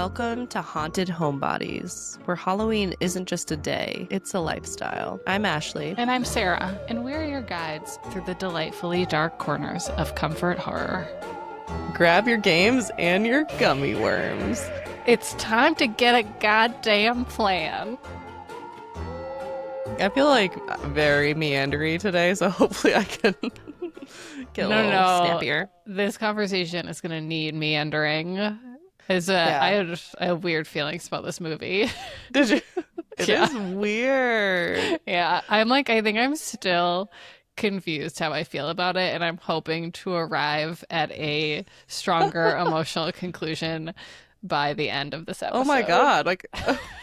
Welcome to Haunted Homebodies, where Halloween isn't just a day, it's a lifestyle. I'm Ashley. And I'm Sarah, and we're your guides through the delightfully dark corners of comfort horror. Grab your games and your gummy worms. It's time to get a goddamn plan. I feel like very meandery today, so hopefully I can get a little snappier. This conversation is going to need meandering. I have weird feelings about this movie. Did you? It is weird. Yeah, I think I'm still confused how I feel about it, and I'm hoping to arrive at a stronger emotional conclusion by the end of this episode. Oh my god, like,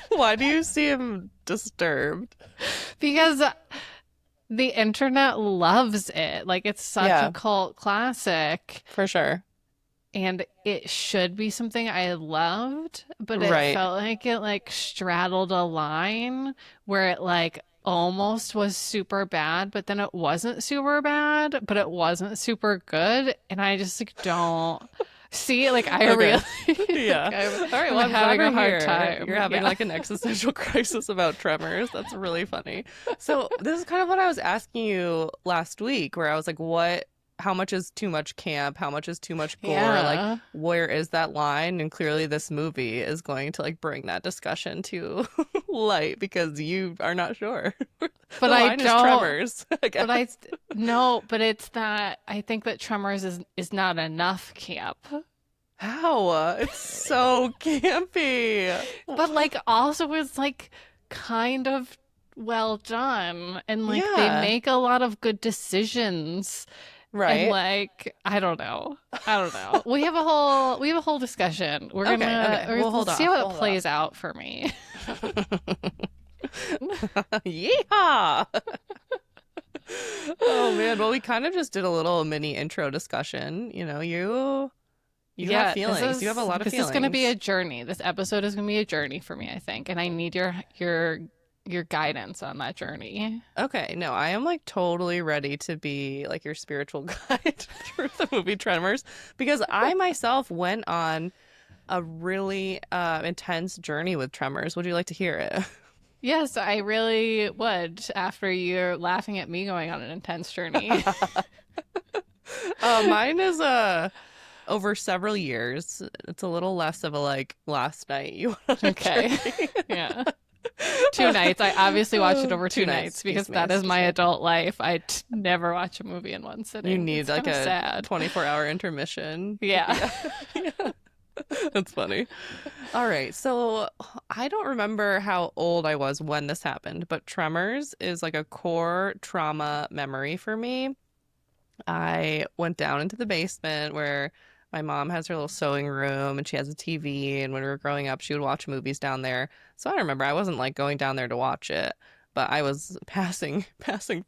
why do you seem disturbed? Because the internet loves it. Like, it's such a cult classic. For sure. And it should be something I loved, but it felt like it straddled a line where it almost was super bad, but then it wasn't super bad, but it wasn't super good. And I just don't see it. I really all right, well, I'm having a hard here. time. You're having an existential crisis about Tremors. That's really funny. So this is kind of what I was asking you last week, where I was like, how much is too much camp? How much is too much gore? Yeah. Where is that line? And clearly this movie is going to bring that discussion to light, because you are not sure. But I don't. Tremors. But it's that I think that Tremors is not enough camp. How? It's so campy. But also it's kind of well done, and they make a lot of good decisions. Right. And I don't know. We have a whole discussion. We're gonna We'll see how it plays out for me. Yeehaw! Oh man, well, we kind of just did a little mini intro discussion. You have feelings. You have a lot of feelings. This is gonna be a journey. This episode is gonna be a journey for me, I think, and I need your guidance on that journey. Okay, no, I am totally ready to be your spiritual guide through the movie Tremors, because I myself went on a really intense journey with Tremors. Would you like to hear it? Yes, I really would, after you're laughing at me going on an intense journey. Mine is over several years. It's a little less of a last night you went on a journey. Yeah. 2 nights. I obviously watched it over 2 nights because that is my adult life. I never watch a movie in one sitting. You need a sad 24-hour intermission. Yeah. That's funny. All right. So I don't remember how old I was when this happened, but Tremors is a core trauma memory for me. I went down into the basement where my mom has her little sewing room, and she has a TV, and when we were growing up, she would watch movies down there. So I remember I wasn't going down there to watch it, but I was passing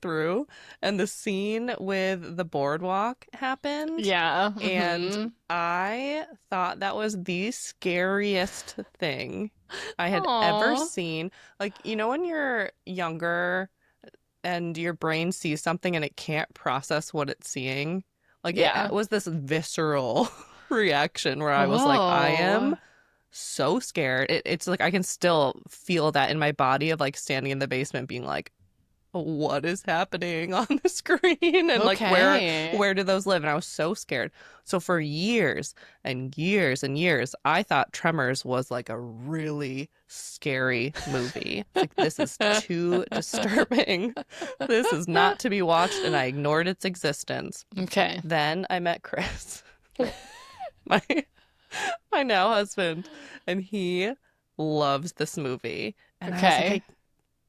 through, and the scene with the boardwalk happened. Yeah. And I thought that was the scariest thing I had ever seen. When you're younger and your brain sees something and it can't process what it's seeing. It was this visceral reaction where I was I am so scared. It's I can still feel that in my body of standing in the basement being what is happening on the screen? And where do those live? And I was so scared. So for years and years and years, I thought Tremors was a really scary movie. This is too disturbing. This is not to be watched, and I ignored its existence. Okay. Then I met Chris, my now husband, and he loves this movie. And I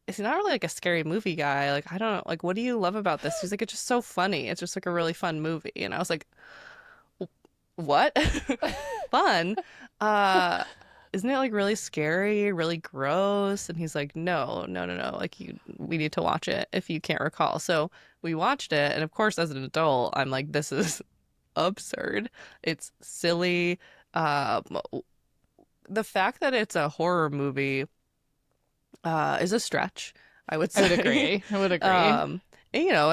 was he's not really a scary movie guy. I don't know. What do you love about this? He's it's just so funny. It's just a really fun movie. And I was what? Fun? Isn't it really scary, really gross? And he's no. We need to watch it if you can't recall. So we watched it. And of course, as an adult, I'm this is absurd. It's silly. The fact that it's a horror movie is a stretch, I would say. I would agree. you know,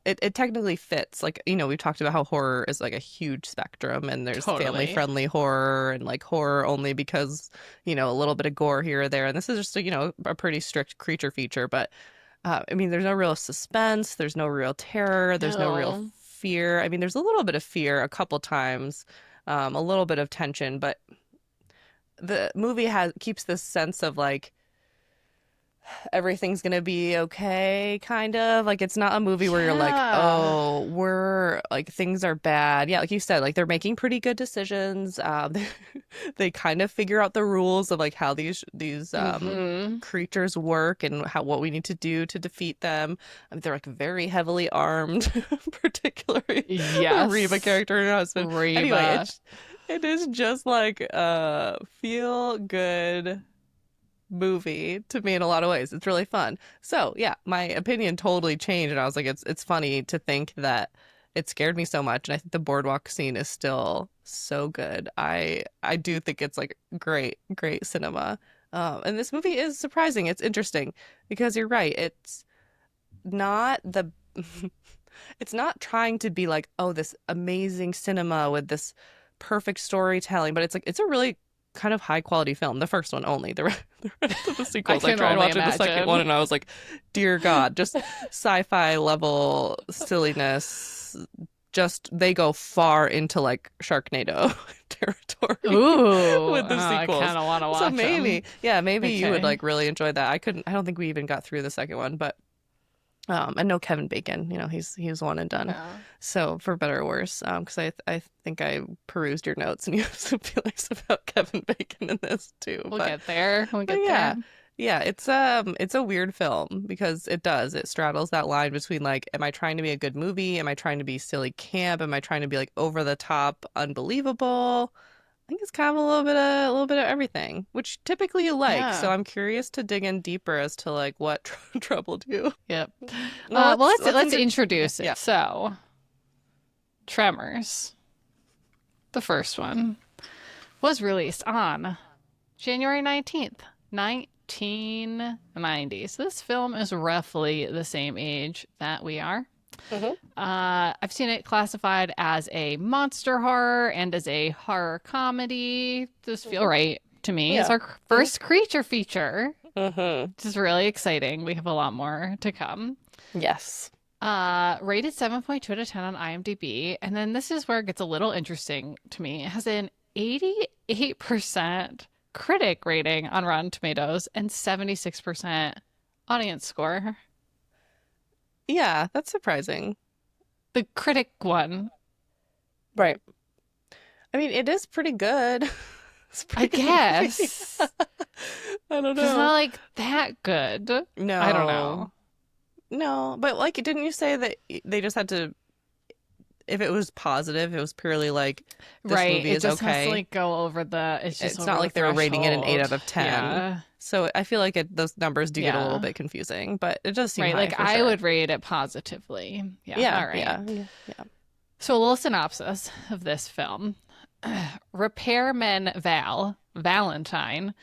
it technically fits. Like, you know, we've talked about how horror is like a huge spectrum, and there's family Totally. friendly horror and like horror only because, you know, a little bit of gore here or there. And this is just, you know, a pretty strict creature feature. But I mean, there's no real suspense, there's no real terror, there's no real No. fear. I mean, there's a little bit of fear a couple times, a little bit of tension, but the movie has keeps this sense of like everything's gonna be okay, kind of. Like it's not a movie where you're like, Yeah. oh, we're like things are bad. Yeah, like you said, like they're making pretty good decisions. They kind of figure out the rules of like how these Mm-hmm. creatures work and how what we need to do to defeat them. I mean, they're like very heavily armed, particularly the Reba Yes. character and her husband. Anyway, Reba. it is just like a feel good movie to me in a lot of ways. It's really fun. So yeah, my opinion totally changed, and I was like, it's funny to think that it scared me so much, and I think the boardwalk scene is still so good. I do think it's like great cinema. And this movie is surprising. It's interesting because you're right. It's not the it's not trying to be like, oh, this amazing cinema with this perfect storytelling, but it's like it's a really kind of high quality film. The first one only. The rest of the I sequels, I can tried only watching the second one imagine. and I was like, dear God, just sci-fi level silliness. Just they go far into like Sharknado territory Ooh, with the I sequels. kind of want to So watch them. maybe, yeah, maybe you would Okay. like really enjoy that. I don't think we even got through the second one, but and no Kevin Bacon, you know, he's one and done. Yeah. So for better or worse, because I think I perused your notes and you have some feelings about Kevin Bacon in this too. We'll get there. We'll But get yeah, there. yeah, it's a weird film because it straddles that line between like, am I trying to be a good movie? Am I trying to be silly camp? Am I trying to be like over the top, unbelievable? I think it's kind of a little bit of everything, which typically you like. So Yeah. I'm curious to dig in deeper as to like what troubled you. Yep. Well, Well, let's let's introduce. introduce Yeah. it. So, Tremors, the first one, was released on January 19th, 1990. So this film is roughly the same age that we are. Mm-hmm. I've seen it classified as a monster horror and as a horror comedy. Those feel right to me. It's Yeah. our first creature feature, Mm-hmm. which is really exciting. We have a lot more to come. Yes. Rated 7.2 out of 10 on IMDb. And then this is where it gets a little interesting to me. It has an 88% critic rating on Rotten Tomatoes and 76% audience score. Yeah, that's surprising. The critic one, Right. I mean, it is pretty good. It's a I pretty good movie. guess. I don't But it's not know. like that good. I don't No. know. No, but like, didn't you say that they just had to, if it was positive, it was purely like, this Right. movie It is just has to okay. like go over it's just It's over not the like they were rating it an 8 threshold. out of 10. Yeah. So I feel like those numbers do get a little Yeah. bit confusing, but it does seem Right. high Like for I sure. would rate it positively. Yeah. Yeah, All right. yeah, yeah. So, a little synopsis of this film. Repairman Valentine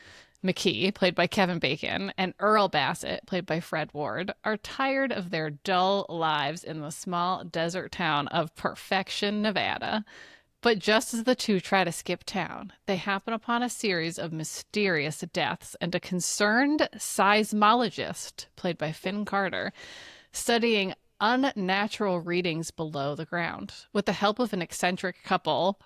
McKee, played by Kevin Bacon, and Earl Bassett, played by Fred Ward, are tired of their dull lives in the small desert town of Perfection, Nevada. But just as the two try to skip town, they happen upon a series of mysterious deaths and a concerned seismologist, played by Finn Carter, studying unnatural readings below the ground. With the help of an eccentric couple,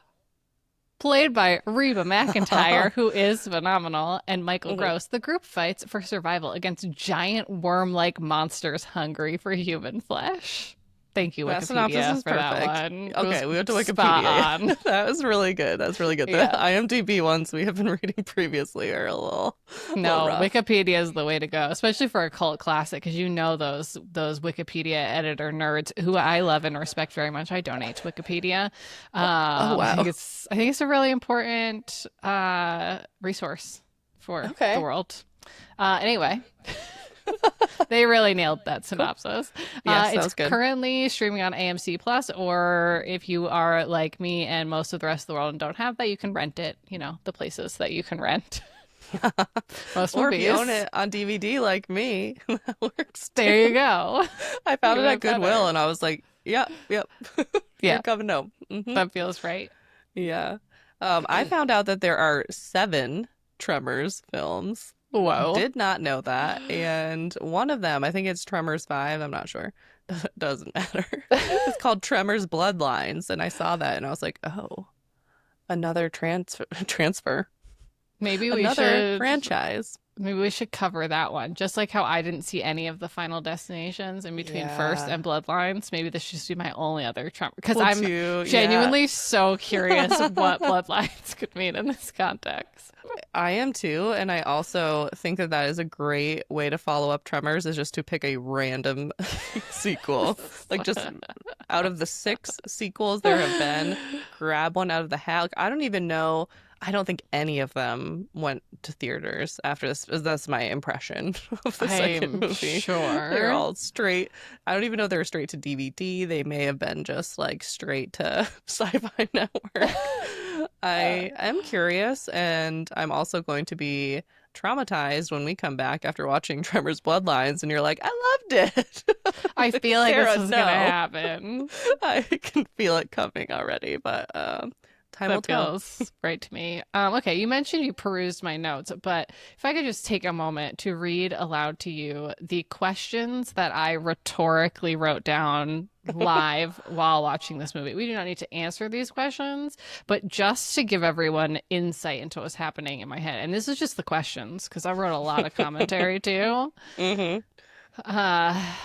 played by Reba McEntire, who is phenomenal, and Michael Mhm. Gross, the group fights for survival against giant worm like monsters hungry for human flesh. Thank you, That synopsis Wikipedia, is for that perfect. one. It was Okay, we went to spot Wikipedia. on. That was really good. That's really good. The Yeah. IMDb ones we have been reading previously are a little No, rough. Wikipedia is the way to go, especially for a cult classic, because you know those Wikipedia editor nerds who I love and respect very much. I donate to Wikipedia. Oh wow. I think it's a really important resource for the Okay. world. Anyway, they really nailed that Cool. synopsis. Yes, that It's was good. currently streaming on AMC Plus, or if you are like me and most of the rest of the world and don't have that, you can rent it. You know, the places that you can rent. Most Or if you own movies. it on DVD like me, that works There too. you go. I found it Even at Goodwill better. and I was like, yep, yep. You're Yeah, coming home. that feels right. Yeah. I found out that there are 7 Tremors films. Whoa. Did not know that. And one of them, I think it's Tremors 5, I'm not sure. Doesn't matter. It's called Tremors Bloodlines. And I saw that and I was like, oh, another transfer. Maybe we Another should franchise. maybe we should cover that one. Just like how I didn't see any of the Final Destinations in between First Yeah. and Bloodlines, maybe this should just be my only other Tremor because Well, I'm too, yeah. genuinely so curious what Bloodlines could mean in this context. I am too, and I also think that that is a great way to follow up Tremors is just to pick a random sequel. Like just out of the 6 sequels there have been, grab one out of the hat. Like, I don't even know. I don't think any of them went to theaters after this. That's my impression of the second I'm movie. They're sure. all straight. I don't even know they were straight to DVD. They may have been just like straight to Sci-Fi Network. I am curious, and I'm also going to be traumatized when we come back after watching Tremors Bloodlines, and you're like, I loved it. I Like, feel like this Sarah, was gonna no. happen. I can feel it coming already, but time will That tell. feels right to me. Okay, you mentioned you perused my notes, but if I could just take a moment to read aloud to you the questions that I rhetorically wrote down live while watching this movie. We do not need to answer these questions, but just to give everyone insight into what's happening in my head. And this is just the questions because I wrote a lot of commentary too. Hmm.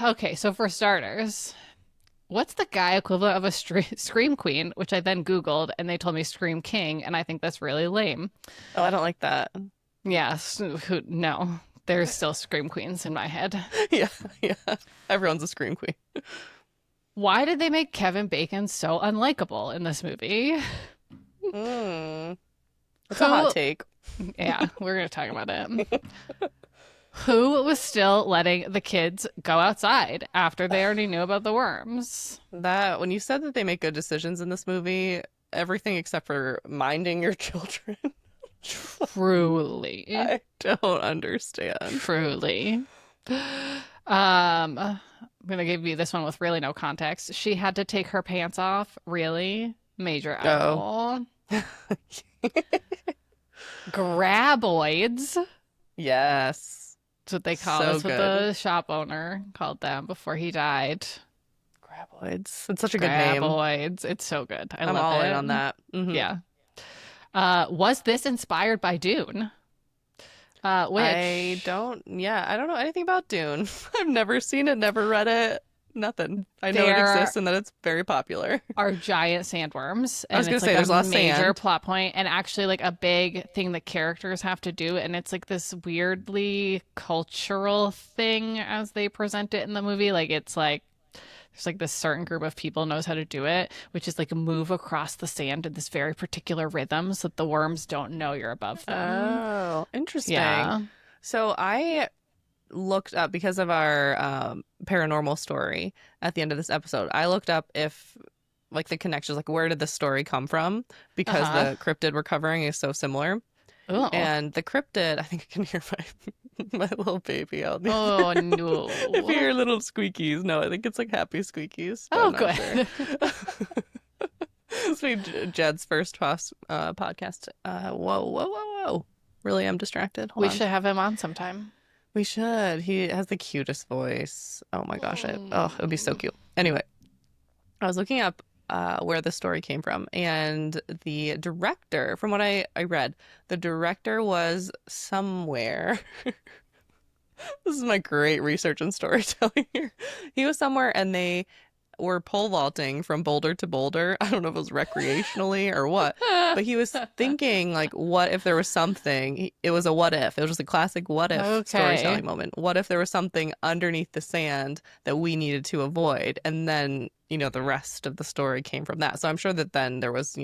Okay, so for starters, what's the guy equivalent of a Scream Queen, which I then Googled and they told me Scream King, and I think that's really lame. Oh, I don't like that. Yes, no, there's still Scream Queens in my head. Yeah, yeah. Everyone's a scream queen. Why did they make Kevin Bacon so unlikable in this movie? Mm, that's a hot Who, take. yeah, we're going to talk about it. Who was still letting the kids go outside after they already knew about the worms? That when you said that they make good decisions in this movie, everything except for minding your children, Truly. I don't understand. Truly. I'm gonna give you this one with really no context. She had to take her pants off. Really? Major Oh. owl. Graboids. Yes. That's what they call. So That's what good. the shop owner called them before he died. Graboids. It's such a good name. Graboids. It's so good. I I'm love all in on it. that. Yeah. Was this inspired by Dune? Which I don't know anything about Dune. I've never seen it, never read it, nothing. I know it there exists and that it's very popular. are giant sandworms, I was and gonna it's like say a there's a lot of major sand. plot point, and actually like a big thing that characters have to do, and it's like this weirdly cultural thing as they present it in the movie. Like it's like there's like this certain group of people knows how to do it, which is like move across the sand in this very particular rhythm so that the worms don't know you're above them. Oh, interesting. Yeah. So I looked up because of our paranormal story at the end of this episode. I looked up if like the connections, like where did the story come from? Because Uh-huh. the cryptid we're covering is so similar. Oh. And the cryptid, I think I can hear my little baby out there. Oh If you no. hear little squeakies, no, I think it's like happy squeakies, but Oh I'm not sure. good. This will be Jed's first podcast. Whoa, whoa, whoa, whoa. Really am distracted. Hold We on. should have him on sometime. We should. He has the cutest voice. Oh my gosh. Oh, it would be so cute. Anyway, I was looking up where the story came from, and the director, from what I read, the director was somewhere. This is my great research and storytelling here. He was somewhere and they were pole vaulting from boulder to boulder. I don't know if it was recreationally or what, but he was thinking like, what if there was something? It was a what if. It was just a classic what if Okay. storytelling moment. What if there was something underneath the sand that we needed to avoid? And then, the rest of the story came from that. So I'm sure that then there was,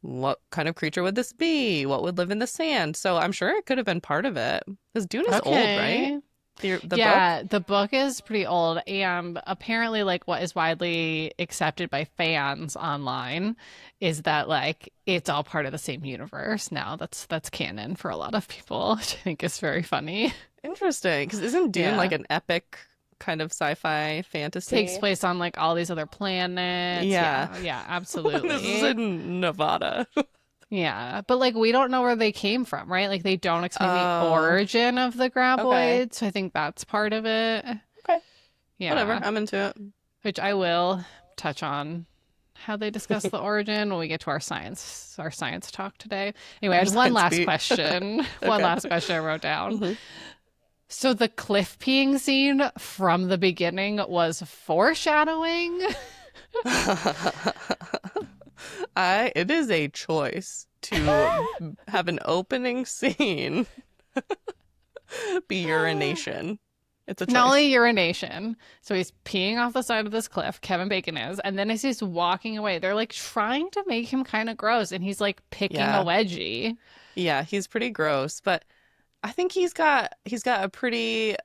what kind of creature would this be? What would live in the sand? So I'm sure it could have been part of it. Because Dune is old, right? Okay. Book? The book is pretty old, and apparently like what is widely accepted by fans online is that like it's all part of the same universe now. That's canon for a lot of people, which I think is very funny. Interesting, because isn't Dune like Yeah. an epic kind of sci-fi Takes fantasy? place on like all these other planets. Yeah. Yeah, This is absolutely. in Nevada. Yeah, but like we don't know where they came from, right? Like they don't explain the Oh, origin of the okay. Graboids, so I think that's part of it. Okay. Whatever. Yeah, I'm into it. which I will touch on how they discuss the origin when we get to our science talk today. Anyway, I Our had one science last beat. question. One Okay. last question I wrote down. Mhm. So the cliff peeing scene from the beginning was foreshadowing. It is a choice to have an opening scene be urination. It's a Not choice. only urination, so he's peeing off the side of this cliff, Kevin Bacon is, and then as he's walking away, they're like trying to make him kind of gross, and he's like picking a Yeah. wedgie. Yeah, he's pretty gross, but I think he's got a pretty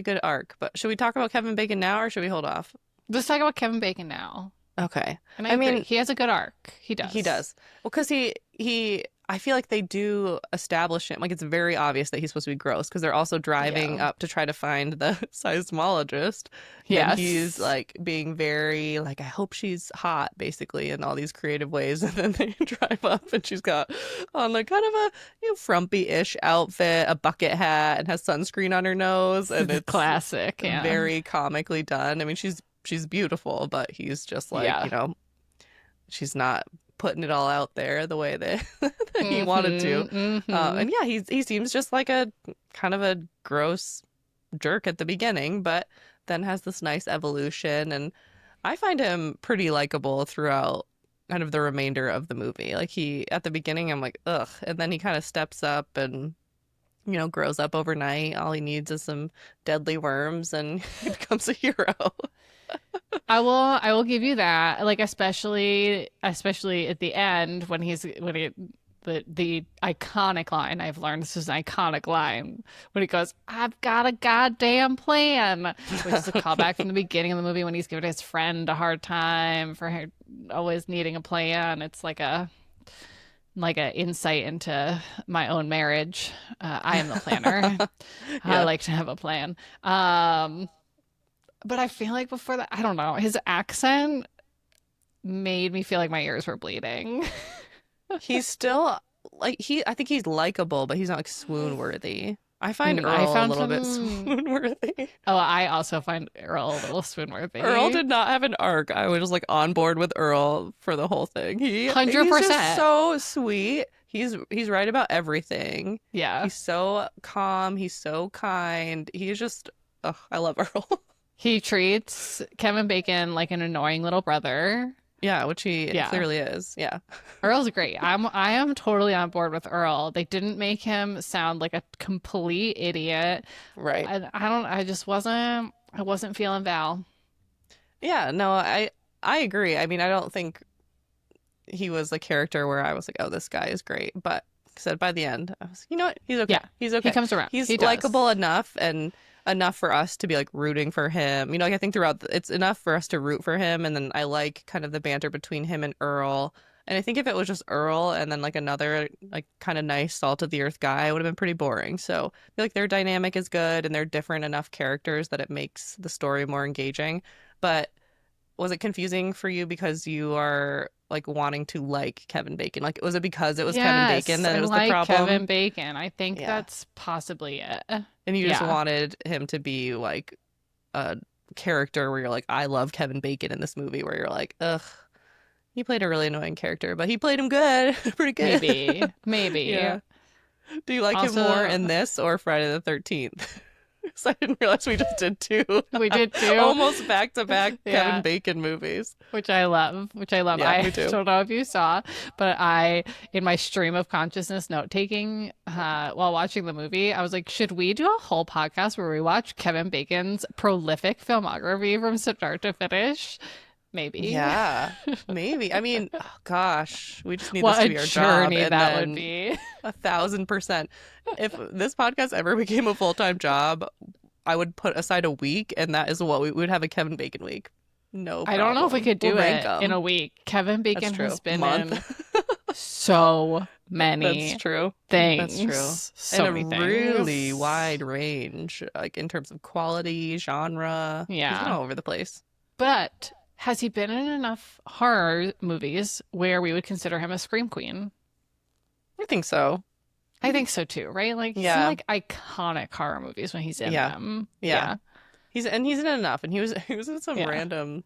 good arc. But should we talk about Kevin Bacon now or should we hold off? Let's talk about Kevin Bacon now. Okay. And I I agree, mean, he has a good arc. He he does. does. Well, because he I feel like they do establish him. Like it's very obvious that he's supposed to be gross because they're also driving Yeah. up to try to find the seismologist. And he's Yes. like being very like, I hope she's hot, basically, in all these creative ways. And then they drive up and she's got on like kind of a frumpy-ish outfit, a bucket hat, and has sunscreen on her nose. And it's Classic. Yeah. very comically done. I mean, she's beautiful, but he's just like, Yeah. she's not putting it all out there the way that, that he wanted to. And Mm-hmm. yeah, he seems just like a kind of a gross jerk at the beginning, but then has this nice evolution. And I find him pretty likable throughout kind of the remainder of the movie. Like at the beginning, I'm like, ugh. And then he kind of steps up and, grows up overnight. All he needs is some deadly worms and he becomes a hero. I will give you that. Like especially at the end when the iconic line I've learned this is an iconic line when he goes, "I've got a goddamn plan," which is a callback from the beginning of the movie when he's giving his friend a hard time for her always needing a plan. It's like a insight into my own marriage. I am the planner. I Yeah. like to have a plan. But I feel like before that, I don't know, his accent made me feel like my ears were bleeding. He's still like I think he's likable, but he's not like swoon worthy. I find I Earl a found little bit him. swoon worthy. Oh, I also find Earl a little Earl swoon-worthy. did not have an arc. I was just like on board with Earl for the whole thing. He's just 100%. so sweet. He's right about everything. Yeah. He's so calm. He's so kind. He's just I love Earl. He treats Kevin Bacon like an annoying little brother. Yeah, which he Yeah. clearly is. Yeah. Earl's great. I am totally on board with Earl. They didn't make him sound like a complete idiot. Right. I wasn't feeling Val. Yeah, no, I agree. I mean, I don't think he was a character where I was like, oh, this guy is great. But like I said by the end, I was, you know what? He's okay. Yeah. He's He okay. comes around. He's He likable does. enough and enough for us to be like rooting for him. Like I think throughout it's enough for us to root for him. And then I like kind of the banter between him and Earl. And I think if it was just Earl and then like another like kind of nice salt of the earth guy, it would have been pretty boring. So I feel like their dynamic is good and they're different enough characters that it makes the story more engaging. But was it confusing for you because you are like wanting to like Kevin Bacon? Like, was it because it was Kevin Bacon Yes, that I it was the like Kevin problem? Bacon. I think Yeah. that's possibly it. And you just Yeah. wanted him to be like a character where you're like, I love Kevin Bacon in this movie, where you're like, ugh, he played a really annoying character, but he played him good, pretty good. Maybe. Maybe. Yeah. Do you like him more Also, in this or Friday the 13th? So I didn't realize we just did two we did too. almost back to back Kevin Yeah. Bacon movies. Which I love. Which I love. Yeah, I me too. don't know if you saw, but in my stream of consciousness note taking while watching the movie, I was like, should we do a whole podcast where we watch Kevin Bacon's prolific filmography from start to finish? Maybe. Yeah, maybe. I mean, oh, gosh, we just need this What to a be our job, journey and that would then be. 1,000%. If this podcast ever became a full-time job, I would put aside a week, and that is what we would have, a Kevin Bacon week. No I don't know if we problem. could do We'll rank it in them. a week. Kevin That's Bacon true. has been in Month. so That's many true. That's true. things. And So a many really things. wide range, like in terms of quality, genre. He's been Yeah. all over the place. But has he been in enough horror movies where we would consider him a scream queen? I think so. I think so too, right? Like he's in Yeah. like iconic horror movies when he's in Yeah. them. Yeah. Yeah. He's in enough, and he was in some Yeah. random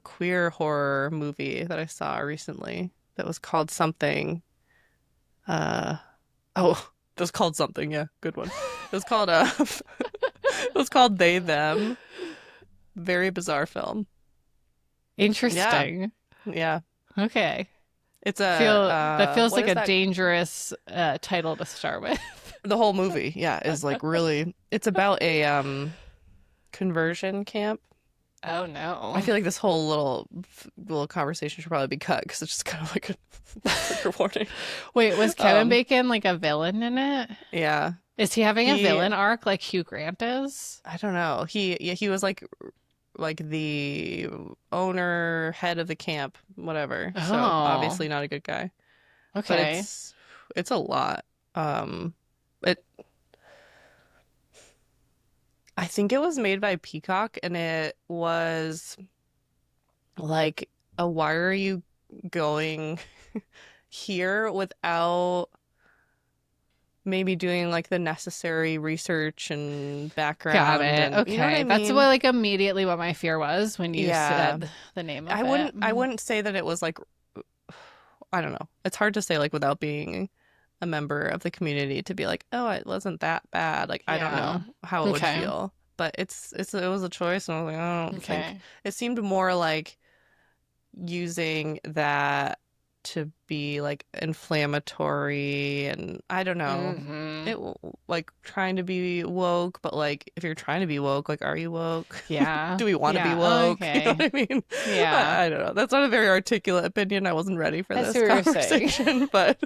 queer horror movie that I saw recently that was called something. Uh oh, it was called something. Yeah, good one. It was called it was called They Them. Very bizarre film. Yeah, Interesting. yeah. Okay. It's That feels what like is a that? dangerous title to start with. The whole movie, yeah, is like really. It's about a conversion camp. Oh I no. feel like this whole little conversation should probably be cut because it's just kind of like a trigger warning. Wait, was Kevin Um, Bacon like a villain in it? yeah, Is he having a he. villain arc like Hugh Grant is? I don't know. He was like the owner, head of the camp, whatever. So Oh, obviously not a good guy. But okay. it's a lot. It I think it was made by Peacock, and it was like a why are you going here without maybe doing like the necessary research and Got background, it. and you know what I Okay. That's mean? what like immediately what my fear was when you Yeah. said the name of it. I wouldn't say that it was like I don't know. It's hard to say like without being a member of the community to be like, "Oh, it wasn't that bad." Like I don't Yeah. know how it would Okay. feel. But it was a choice, and I was like, I don't think Okay. it seemed more like using that to be like inflammatory, and I don't know. Mm-hmm. Like trying to be woke, but like if you're trying to be woke, like are you woke? Yeah. Do we want to be Yeah. woke? You know Okay. what I mean? Yeah. I don't know. That's not a very articulate opinion. I wasn't ready for I see this what you're saying. conversation, but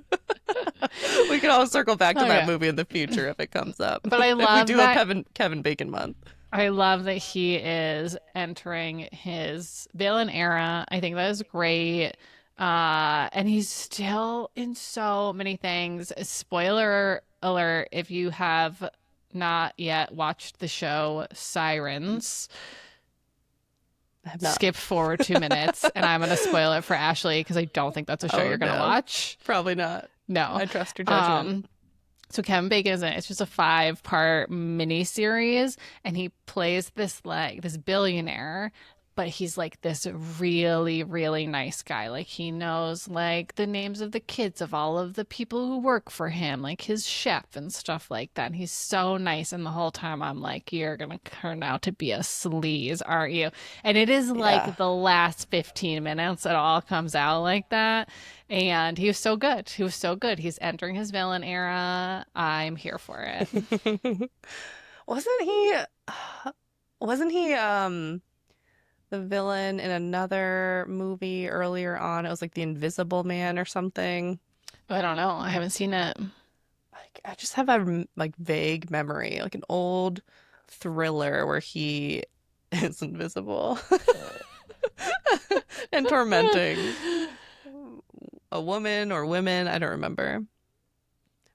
we can always circle back to that Okay. movie in the future if it comes up. But I If we love do a that Kevin Bacon month. I love that he is entering his villain era. I think that is great. And he's still in so many things. Spoiler alert, if you have not yet watched the show Sirens, I have not. skip forward 2 minutes and I'm going to spoil it for Ashley because I don't think that's a show Oh you're going to no, watch. probably not. No. I trust your judgment. Um, so Kevin Bacon is in it. It's just a 5-part miniseries, and he plays this billionaire, but he's like this really, really nice guy. Like he knows like the names of the kids of all of the people who work for him, like his chef and stuff like that. And he's so nice, and the whole time I'm like, you're gonna turn out to be a sleaze, aren't you? And it is Yeah. like the last 15 minutes it all comes out like that. And he was so good. He was so good. He's entering his villain era. I'm here for it. Wasn't he wasn't he the villain in another movie earlier on? It was like The Invisible Man or something. I don't know. I haven't seen it. Like I just have a like vague memory, like an old thriller where he is invisible and tormenting a woman or women. I don't remember.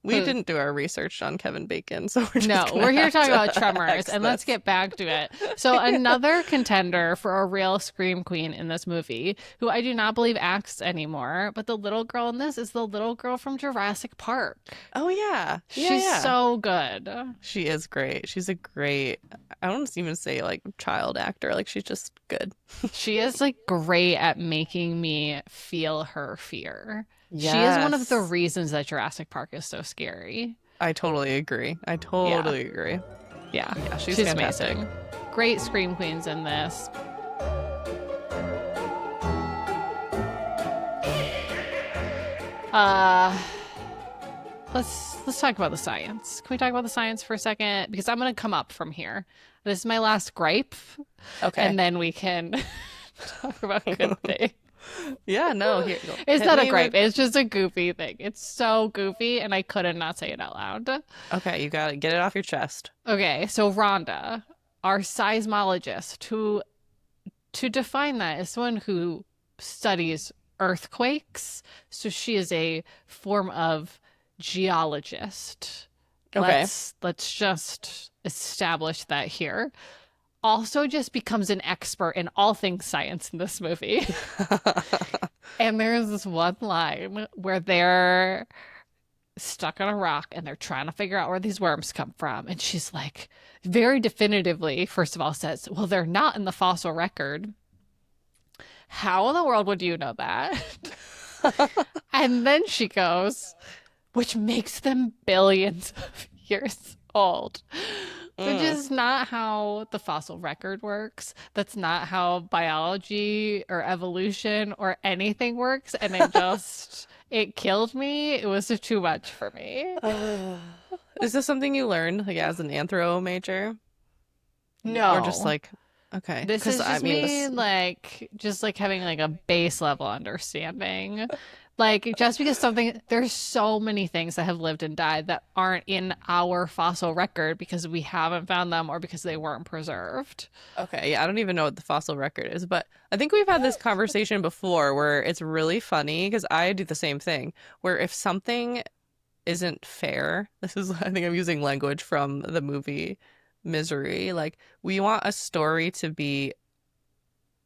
We didn't do our research on Kevin Bacon, so we're No, just we're gonna here to have talk to about Tremors, X and let's this. get back to it. So, another contender for a real scream queen in this movie, who I do not believe acts anymore, but the little girl in this is the little girl from Jurassic Park. Oh yeah, She's yeah. so good. She is great. She's a great. I don't even say like child actor. Like she's just good. She is like great at making me feel her fear. She is one of the Yes, reasons that Jurassic Park is so scary. I totally agree. I Yeah. totally agree. Yeah. Yeah, she's She's fantastic. amazing. Great scream queens in this. Uh let's talk about the science. Can we talk about the science for a second? Because I'm gonna come up from here. This is my last gripe, Okay. and then we can talk about good things. Yeah, no, here, It's hit not a me gripe. with. It's just a goofy thing. It's so goofy, and I couldn't not say it out loud. Okay, you got to get it off your chest. Okay, so Rhonda, our seismologist, who, to define that, is someone who studies earthquakes. So she is a form of geologist. Okay. Let's just establish that here. Also just becomes an expert in all things science in this movie. And there's this one line where they're stuck on a rock and they're trying to figure out where these worms come from. And she's like, very definitively, first of all, says, well, they're not in the fossil record. How in the world would you know that? And then she goes, which makes them billions of years old. Which is not how the fossil record works. That's not how biology or evolution or anything works. And it killed me. It was too much for me. Is this something you learned like as an anthro major? No. Or just like, okay. This is just I mean, me, like, just like having like a base level understanding. Like, just because there's so many things that have lived and died that aren't in our fossil record because we haven't found them or because they weren't preserved. Okay, yeah, I don't even know what the fossil record is, but I think we've had this conversation before where it's really funny because I do the same thing, where if something isn't fair, this is, I think I'm using language from the movie Misery, like we want a story to be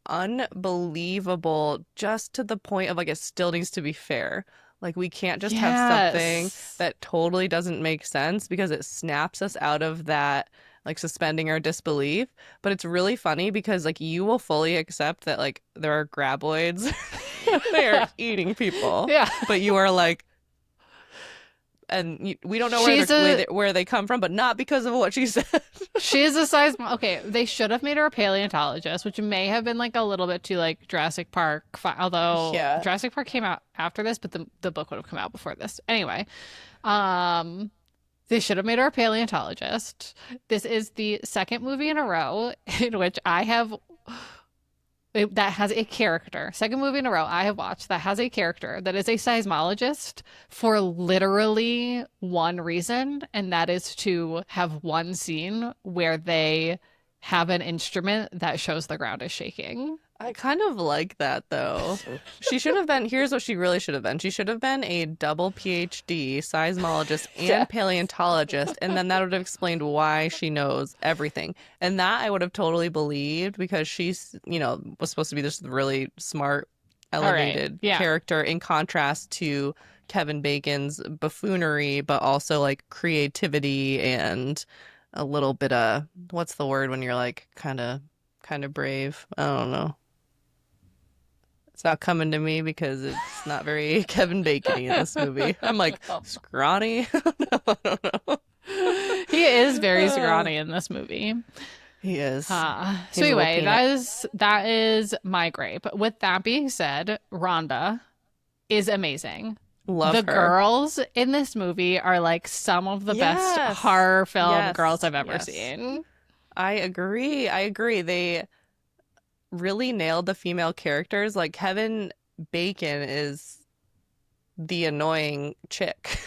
unbelievable just to the point of like it still needs to be fair. Like we can't just have something that totally doesn't make sense because it snaps us out of that like suspending our disbelief. But it's really funny because like you will fully accept that like there are graboids they're eating people. Yeah. But you are like and we don't know where they come from, but not because of what she said. She is a seismologist. Okay, they should have made her a paleontologist, which may have been like a little bit too like Jurassic Park. Although Jurassic Park came out after this, but the book would have come out before this. Anyway, they should have made her a paleontologist. This is the second movie in a row in which I have that has a character. Second movie in a row I have watched that has a character that is a seismologist for literally one reason, and that is to have one scene where they have an instrument that shows the ground is shaking. I kind of like that though. She should have been, here's what she really should have been. She should have been a double PhD seismologist and paleontologist, and then that would have explained why she knows everything. And that I would have totally believed because she's, was supposed to be this really smart, elevated character in contrast to Kevin Bacon's buffoonery, but also like creativity and a little bit of, what's the word when you're like kind of brave? I don't know. It's not coming to me because it's not very Kevin Bacon-y in this movie. I'm like, scrawny? I don't know. He is very scrawny in this movie. He is. So anyway, that is my gripe. With that being said, Rhonda is amazing. Love the her. Girls in this movie are like some of the best horror film girls I've ever seen. I agree. They really nailed the female characters. Like Kevin Bacon is the annoying chick,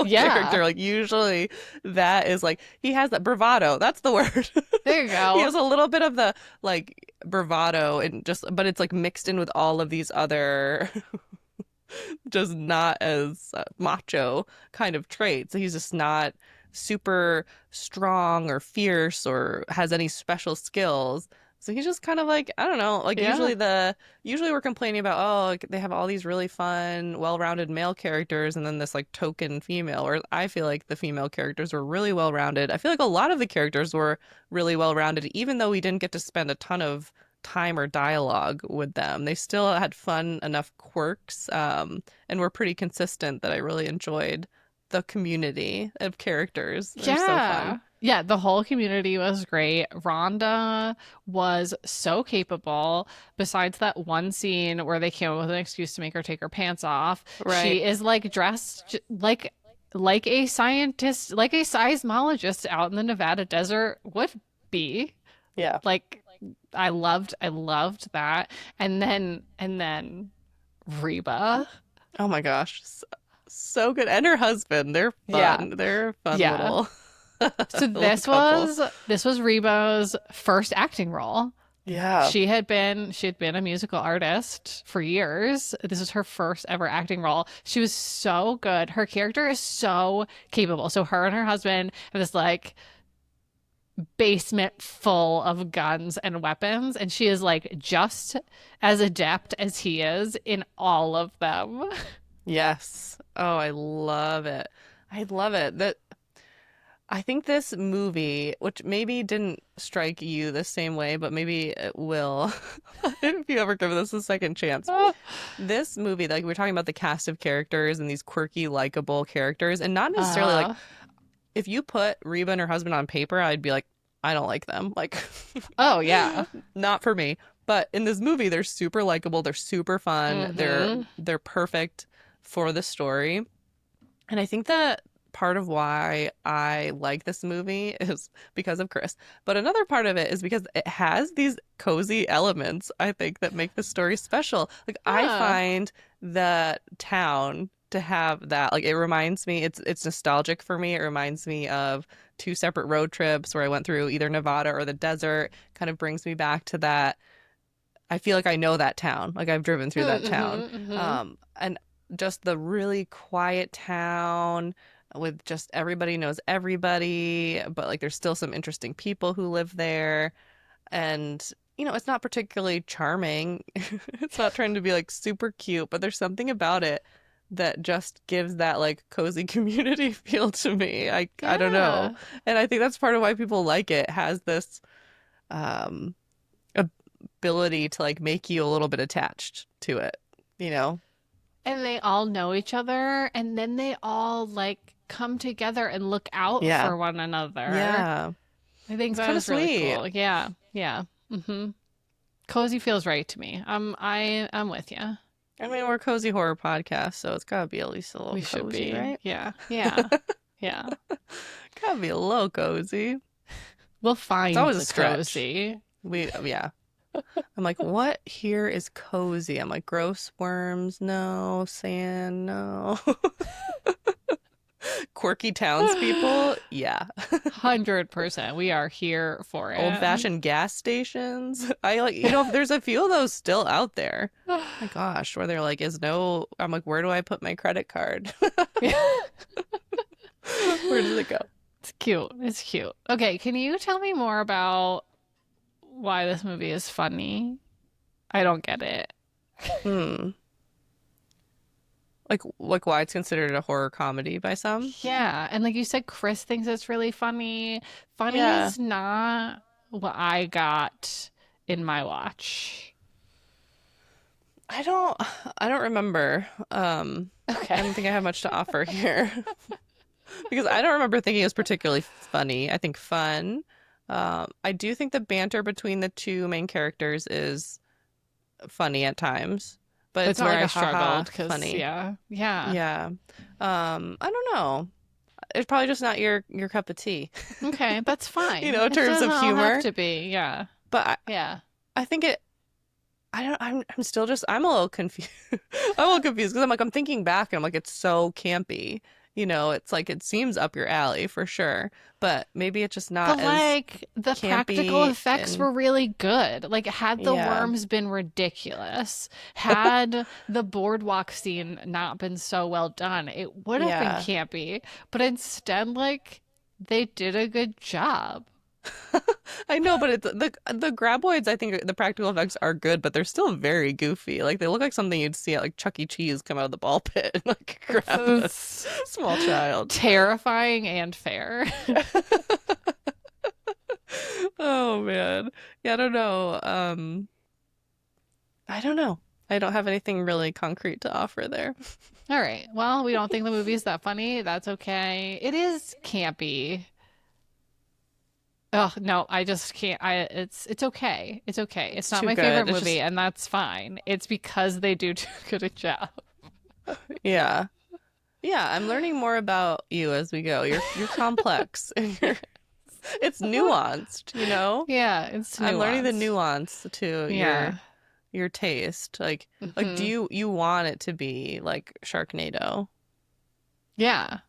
character. Like usually that is like he has that bravado. That's the word. There you go. He has a little bit of the like bravado and but it's like mixed in with all of these other just not as macho kind of traits. So he's just not super strong or fierce or has any special skills. So he's just kind of like, I don't know, like usually we're complaining about, oh, like, they have all these really fun, well-rounded male characters and then this like token female, where I feel like the female characters were really well-rounded. I feel like a lot of the characters were really well-rounded, even though we didn't get to spend a ton of time or dialogue with them. They still had fun enough quirks, and were pretty consistent that I really enjoyed the community of characters. They're so fun. Yeah, the whole community was great. Rhonda was so capable. Besides that one scene where they came up with an excuse to make her take her pants off, she is like dressed like a scientist, like a seismologist out in the Nevada desert would be. Yeah. Like I loved that. And then Reba. Oh my gosh. So good. And her husband. They're Yeah. fun. They're a fun Yeah. little So little couple. this was Reba's first acting role. Yeah. She had been a musical artist for years. This was her first ever acting role. She was so good. Her character is so capable. So her and her husband have this like basement full of guns and weapons, and she is like just as adept as he is in all of them. Yes. Oh, I love it. I love it. That I think this movie, which maybe didn't strike you the same way, but maybe it will if you ever give this a second chance. This movie, like we're talking about the cast of characters and these quirky, likable characters, and not necessarily like if you put Reba and her husband on paper, I'd be like, I don't like them. Like, oh yeah, not for me. But in this movie, they're super likable. They're super fun. They're perfect for the story. And I think that part of why I like this movie is because of Chris. But another part of it is because it has these cozy elements, I think, that make the story special. Like, I find the town to have that, like, it reminds me, it's nostalgic for me. It reminds me of two separate road trips where I went through either Nevada or the desert. Kind of brings me back to that. I feel like I know that town. Like, I've driven through that town. And just the really quiet town with just everybody knows everybody, but like there's still some interesting people who live there. And, you know, it's not particularly charming. It's not trying to be like super cute, but there's something about it that just gives that like cozy community feel to me. I don't know. And I think that's part of why people like it. It has this um ability to like make you a little bit attached to it, you know? And they all know each other, and then they all like come together and look out for one another. Yeah. I think that is really cool. Yeah. Yeah. Cozy feels right to me. I'm with you. I mean, we're a cozy horror podcast, so it's gotta be at least a little we cozy, should be. right? Yeah. Yeah. Yeah. Gotta be a little cozy. We'll find it's always the a stretch. Cozy. Yeah. I'm like, what here is cozy? I'm like, gross worms, no. Sand, no. Quirky townspeople, yeah. 100%. We are here for it. Old-fashioned gas stations. I like, you know, there's a few of those still out there. Oh my gosh, where they're like, I'm like, where do I put my credit card? Where does it go? It's cute. It's cute. Okay, can you tell me more about why this movie is funny? I don't get it. Like why it's considered a horror comedy by some? Yeah, and like you said, Chris thinks it's really funny. Funny is not what I got in my watch. I don't remember. Okay. I don't think I have much to offer here. Because I don't remember thinking it was particularly funny. I think fun. I do think the banter between the two main characters is funny at times, but it's not like I struggled because funny. Yeah. I don't know. It's probably just not your cup of tea. Okay, that's fine. You know, in terms of humor, have to be. Yeah, but I think it. I'm still just. I'm a little confused. I'm a little confused because I'm thinking back and I'm like, it's so campy. You know, it's like it seems up your alley for sure, but maybe it's just not. But like the practical effects were really good. Like had the worms been ridiculous, had the boardwalk scene not been so well done, it would have been campy. But instead, like they did a good job. I know, but the Graboids, I think the practical effects are good, but they're still very goofy. Like they look like something you'd see at like Chuck E. Cheese come out of the ball pit and like grab a small child. Terrifying and fair. Oh man. Yeah, I don't know. I don't know. I don't have anything really concrete to offer there. All right. Well, we don't think the movie is that funny. That's okay. It is campy. Oh no, I just can't. It's okay. It's okay. It's not my favorite movie, and that's fine. It's because they do too good a job. Yeah, I'm learning more about you as we go. You're complex. It's nuanced, you know? Yeah, it's I'm learning the nuanced. nuance to Yeah. your taste. Like do Hmm. you want it to be like Sharknado? Yeah.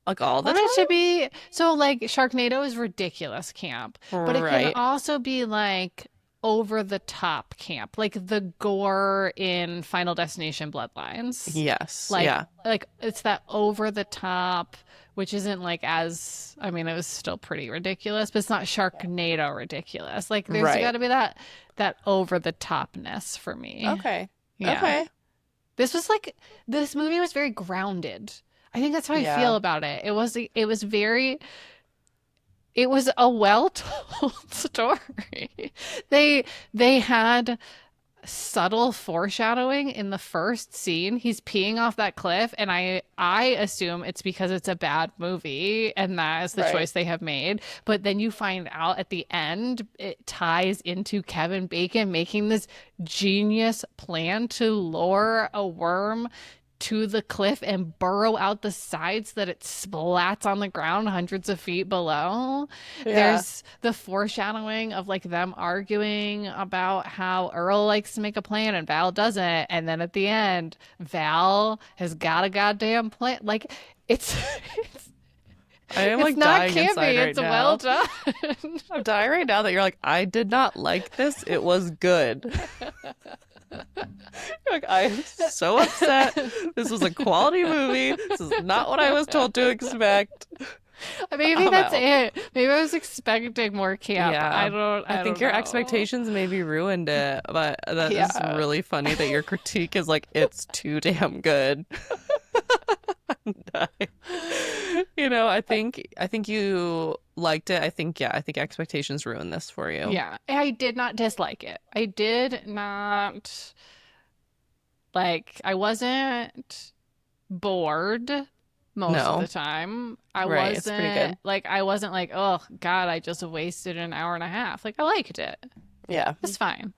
Like all I the want it to time? be so like Sharknado is ridiculous camp, but it can Right. also be like over the top camp, like the gore in Final Destination Bloodlines. Yes. Like Yeah. like it's that over the top, which isn't like as I mean, it was still pretty ridiculous, but it's not Sharknado ridiculous. Like there's got Right. to be that over the topness for me. Okay. Yeah. Okay. This was like this movie was very grounded. I think that's how I feel Yeah. about it. It was very it was a well-told story. They had subtle foreshadowing in the first scene. He's peeing off that cliff, and I assume it's because it's a bad movie and that is the Right. choice they have made. But then you find out at the end it ties into Kevin Bacon making this genius plan to lure a worm to the cliff and burrow out the sides so that it splats on the ground hundreds of feet below. Yeah. There's the foreshadowing of like them arguing about how Earl likes to make a plan and Val doesn't. And then at the end, Val has got a goddamn plan. Like it's I am it's like not dying campy, inside right it's well now. done. I'm dying right now that you're like, I did not like this. It was good. Like, I'm so upset. This was a quality movie. This is not what I was told to expect. Maybe I'm that's out. it. Maybe I was expecting more camp. Yeah. I I think don't your know. expectations maybe ruined it, but that is Yeah. really funny that your critique is like, it's too damn good. I think you liked it. I think expectations ruined this for you. Yeah. I did not dislike it. I did not like I wasn't bored most of the No. time. Right. It's pretty good. I wasn't like, oh God, I just wasted an hour and a half. Like I liked it. Yeah. It's fine.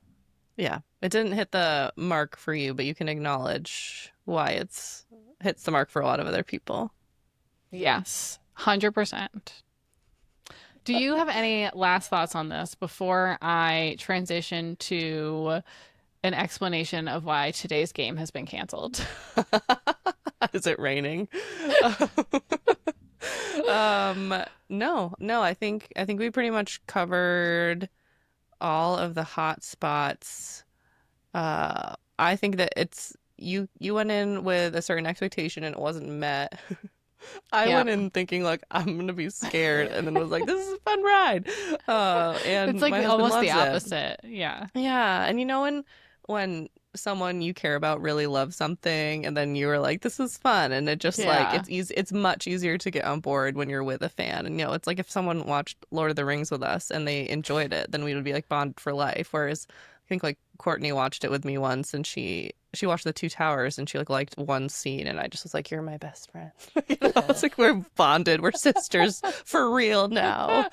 Yeah. It didn't hit the mark for you, but you can acknowledge why it's hits the mark for a lot of other people. Yes. 100%. Do you have any last thoughts on this before I transition to an explanation of why today's game has been canceled? Is it raining? No, I think we pretty much covered all of the hot spots. I think that it's you went in with a certain expectation and it wasn't met. I Yeah. went in thinking like I'm gonna be scared and then was like, this is a fun ride. It's And like my husband almost the loves it. opposite. Yeah. Yeah, and when someone you care about really loves something and then you were like, this is fun, and it just like Yeah. it's much easier to get on board when you're with a fan. And it's like if someone watched Lord of the Rings with us and they enjoyed it, then we would be like bonded for life. Whereas I think like Courtney watched it with me once and she watched the Two Towers and she like liked one scene and I just was like, you're my best friend. It's like we're bonded, we're sisters for real now.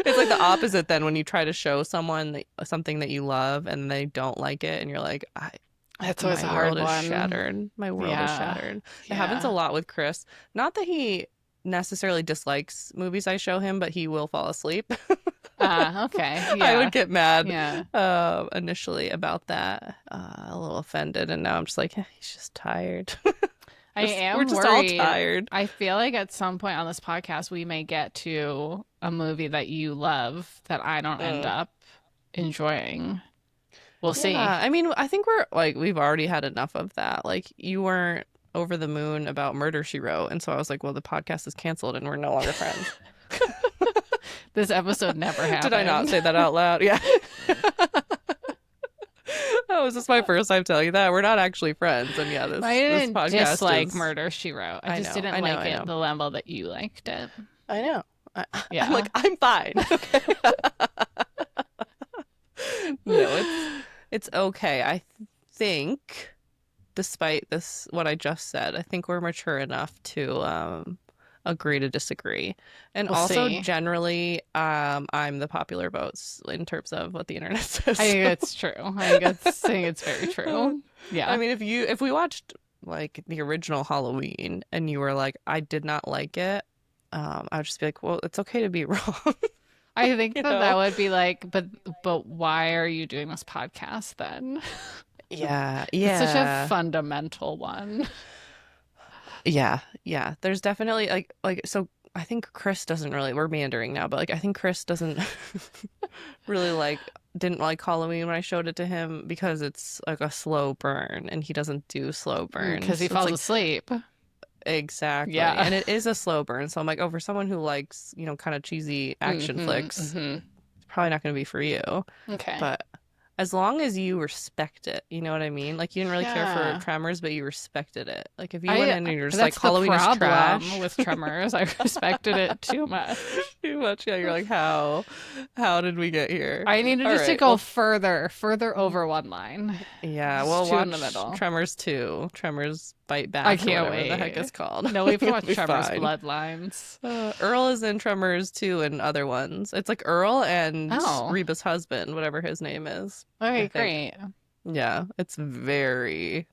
It's like the opposite then when you try to show someone something that you love and they don't like it and you're like, That's always my a hard world is one. shattered. My world is Yeah. shattered. It happens a Yeah. lot with Chris. Not that he necessarily dislikes movies I show him, but he will fall asleep. Okay. I Yeah. would get mad Yeah. initially about that, a little offended, and now I'm just like, he's just tired. I We're am just all worried. tired. I feel like at some point on this podcast, we may get to a movie that you love that I don't end Mm. up enjoying. We'll see. Yeah, I mean, I think we've already had enough of that. Like, you weren't over the moon about Murder, She Wrote, and so I was like, well, the podcast is canceled and we're no longer friends. This episode never Did I not happened. say that out loud? Yeah. Oh, is this my first time telling you that? We're not actually friends, and yeah, this I this didn't podcast dislike is. Murder, She Wrote. I I just know, didn't I know, like I it know, the level that you liked it. I know. I'm Yeah. like, I'm fine. Okay. No, it's okay. I think, despite what I just said, I think we're mature enough to agree to disagree. And We'll also, see. generally, I'm the popular votes in terms of what the internet I says. think it's true. I think it's very true. I Yeah. mean, if we watched like the original Halloween and you were like, I did not like it, I would just be like, well, it's okay to be wrong. I think You that know? would be like, but why are you doing this podcast then? Yeah, It's such a yeah, fundamental one. yeah, yeah. There's definitely like so. I think Chris doesn't really. We're meandering now, but like I think Chris doesn't really didn't like Halloween when I showed it to him because it's like a slow burn and he doesn't do slow Because burns. he So it's falls like asleep. exactly. Yeah. And it is a slow burn. So I'm like, oh, for someone who likes, kind of cheesy action flicks, it's probably not going to be for you. Okay. But as long as you respect it, you know what I mean? Like you didn't really care for Yeah. Tremors, but you respected it. Like if you went I in and you're just like That's the Halloween is problem trash. with Tremors. I respected it too much. Too much. Yeah, you're like, how did we get here? I needed All just to right. go Well, further over one line. yeah, It's well, two in the watch middle. Tremors 2, Tremors Bite I Back, or can't whatever the heck wait. it's called. No, we've It'll watched be Tremors fine. Bloodlines. Earl is in Tremors 2 and other ones. It's like Earl and Oh, Reba's husband, whatever his name is, I okay, think. great. Yeah, it's very.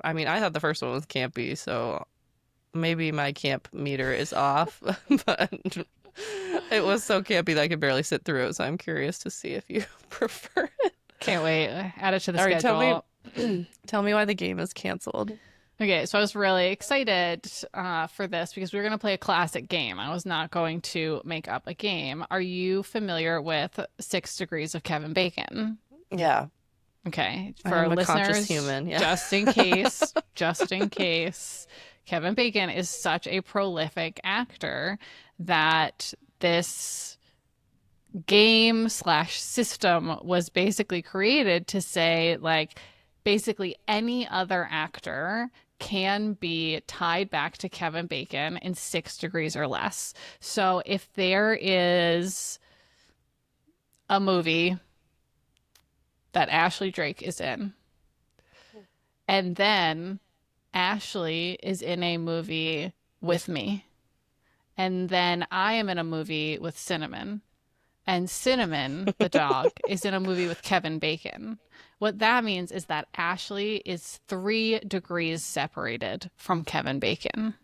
I mean, I thought the first one was campy, so maybe my camp meter is off, but it was so campy that I could barely sit through it, so I'm curious to see if you prefer it. Can't wait. Add it to the All right, schedule. tell me why the game is canceled. Okay, so I was really excited for this because we were going to play a classic game. I was not going to make up a game. Are you familiar with 6 Degrees of Kevin Bacon? Yeah, Okay, I for our am a conscious listeners, human. Yeah. just in case, Kevin Bacon is such a prolific actor that this game slash system was basically created to say, like, basically any other actor can be tied back to Kevin Bacon in 6 degrees or less. So if there is a movie that Ashley Drake is in, and then Ashley is in a movie with me, and then I am in a movie with Cinnamon, and Cinnamon, the dog, is in a movie with Kevin Bacon. What that means is that Ashley is 3 degrees separated from Kevin Bacon.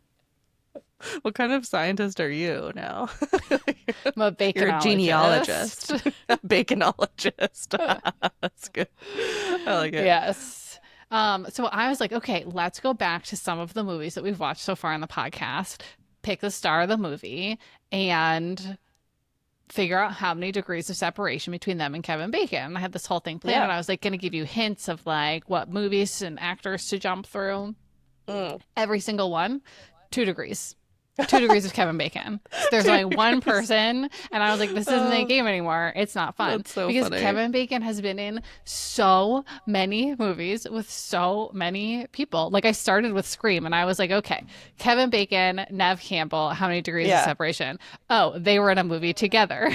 What kind of scientist are you now? I'm a You're a baconologist. genealogist, a baconologist. That's good. I like it. Yes. So I was like, okay, let's go back to some of the movies that we've watched so far on the podcast, pick the star of the movie, and figure out how many degrees of separation between them and Kevin Bacon. I had this whole thing planned, Yeah. and I was like going to give you hints of like what movies and actors to jump through. Every single one, 2 degrees. 2 degrees of Kevin Bacon. So there's only one person, and I was like, this isn't a game anymore. It's not fun. That's so because funny. Kevin Bacon has been in so many movies with so many people. Like I started with Scream, and I was like, okay, Kevin Bacon, Nev Campbell, how many degrees of separation? Oh, they were in a movie together.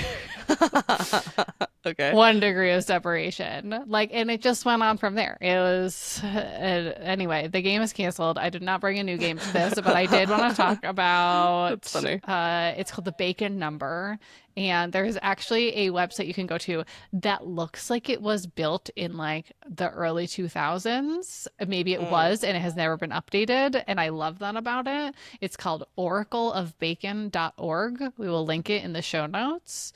Okay. 1 degree of separation. Like, and it just went on from there. It was, anyway, the game is canceled. I did not bring a new game to this, but I did want to talk about, That's funny. It's called the Bacon Number. And there's actually a website you can go to that looks like it was built in like the early 2000s. Maybe it was, and it has never been updated. And I love that about it. It's called oracleofbacon.org. We will link it in the show notes.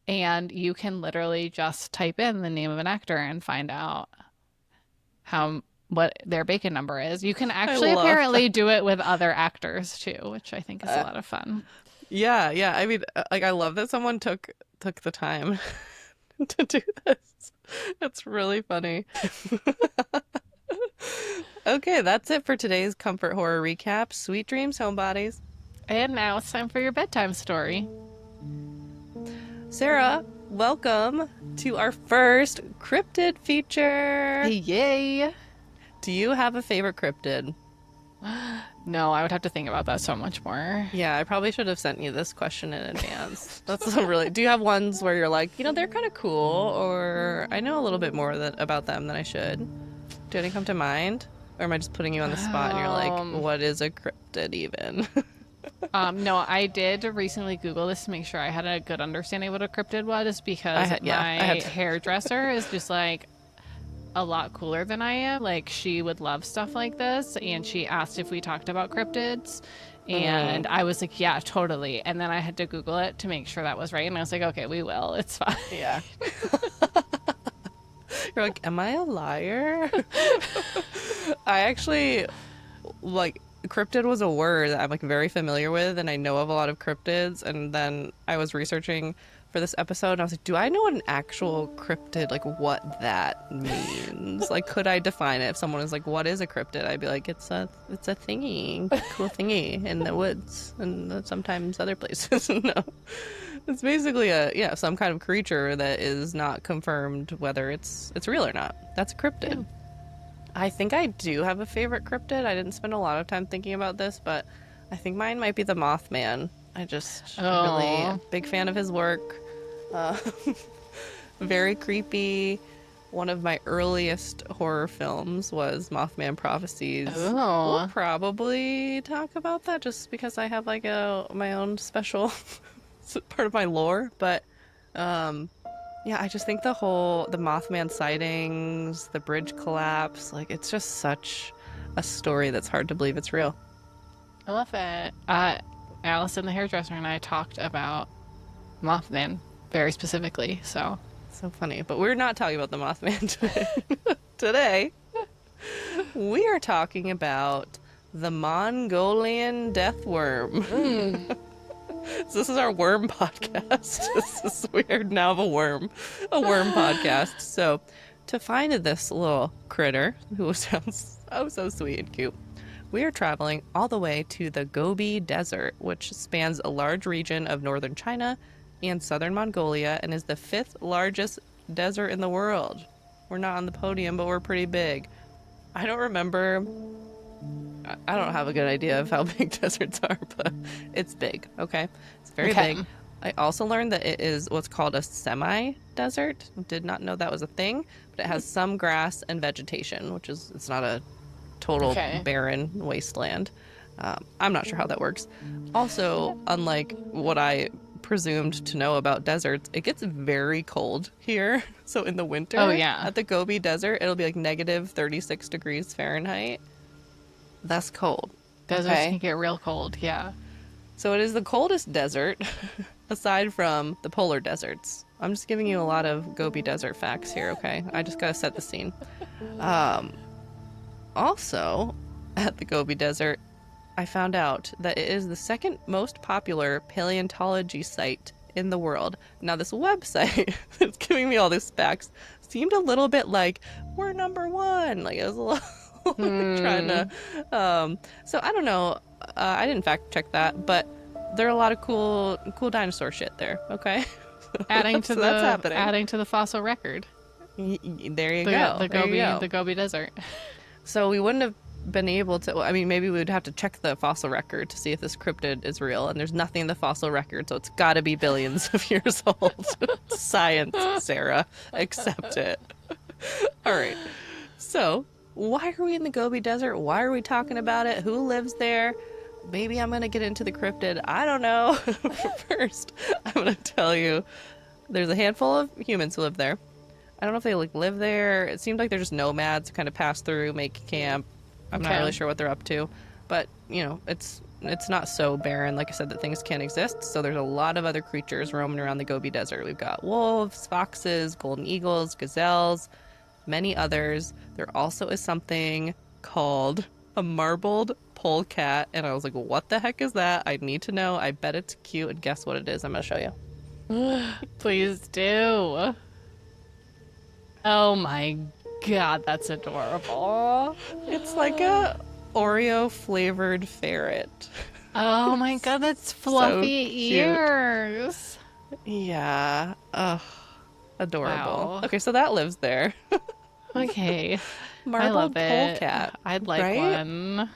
And you can literally just type in the name of an actor and find out what their bacon number is. You can actually apparently do it with other actors too, which I think is a lot of fun. Yeah, yeah. I mean, like, I love that someone took the time to do this. It's really funny. Okay, that's it for today's comfort horror recap. Sweet dreams, homebodies. And now it's time for your bedtime story. Sara, welcome to our first cryptid feature. Yay! Do you have a favorite cryptid? No, I would have to think about that so much more. Yeah, I probably should have sent you this question in advance. That's really. Do you have ones where you're like, they're kind of cool, or I know a little bit more about them than I should? Do any come to mind, or am I just putting you on the spot and you're like, what is a cryptid even? No, I did recently Google this to make sure I had a good understanding of what a cryptid was because my hairdresser is just like a lot cooler than I am. Like she would love stuff like this, and she asked if we talked about cryptids, And I was like, yeah, totally. And then I had to Google it to make sure that was right. And I was like, okay, we will. It's fine. Yeah. You're like, am I a liar? I actually, like, cryptid was a word that I'm like very familiar with, and I know of a lot of cryptids. And then I was researching for this episode, and I was like, do I know an actual cryptid, like what that means? Like, could I define it? If someone was like, what is a cryptid? I'd be like, it's a thingy, cool thingy in the woods and sometimes other places. No. It's basically some kind of creature that is not confirmed whether it's real or not. That's a cryptid. Yeah. I think I do have a favorite cryptid. I didn't spend a lot of time thinking about this, but I think mine might be the Mothman. I just really big fan of his work. Very creepy. One of my earliest horror films was Mothman Prophecies. Oh. We'll probably talk about that just because I have like my own special part of my lore. But yeah, I just think the Mothman sightings, the bridge collapse, like it's just such a story that's hard to believe it's real. I love it. Allison, the hairdresser, and I talked about Mothman very specifically, so funny. But we're not talking about the Mothman today. Today, we are talking about the Mongolian Death Worm. So this is our worm podcast. We now have a worm podcast. So to find this little critter who sounds so sweet and cute, we are traveling all the way to the Gobi Desert, which spans a large region of northern China and southern Mongolia and is the 5th largest desert in the world. We're not on the podium, but we're pretty big. I don't remember. I don't have a good idea of how big deserts are, but it's big, okay? It's very big. I also learned that it is what's called a semi-desert. Did not know that was a thing, but it has some grass and vegetation, it's not a total barren wasteland. I'm not sure how that works. Also, unlike what I presumed to know about deserts, it gets very cold here. So in the winter, at the Gobi Desert, it'll be like negative 36 degrees Fahrenheit. That's cold. Deserts can get real cold, yeah. So it is the coldest desert, aside from the polar deserts. I'm just giving you a lot of Gobi Desert facts here, okay? I just gotta set the scene. Also, at the Gobi Desert, I found out that it is the second most popular paleontology site in the world. Now, this website that's giving me all these facts seemed a little bit like, we're number one. Like, it was a little trying to... so, I don't know. I didn't fact check that, but there are a lot of cool dinosaur shit there, okay? Adding to the fossil record. There you go. The Gobi Desert. So we wouldn't have been able to, I mean, maybe we would have to check the fossil record to see if this cryptid is real, and there's nothing in the fossil record, so it's got to be billions of years old. Science, Sarah. Accept it. All right. So, why are we in the Gobi Desert? Why are we talking about it? Who lives there? Maybe I'm going to get into the cryptid. I don't know. First, I'm going to tell you there's a handful of humans who live there. I don't know if they live there. It seems like they're just nomads who kind of pass through, make camp. I'm not really sure what they're up to. But, it's not so barren, like I said, that things can't exist. So there's a lot of other creatures roaming around the Gobi Desert. We've got wolves, foxes, golden eagles, gazelles, many others. There also is something called a marbled polecat. And I was like, what the heck is that? I need to know. I bet it's cute. And guess what it is? I'm going to show you. Please do. Oh my god, that's adorable. It's like a Oreo flavored ferret. Oh my god, that's fluffy ears. Yeah. Ugh. Adorable. Wow. Okay, so that lives there. Okay. Marbled polecat. I'd like one.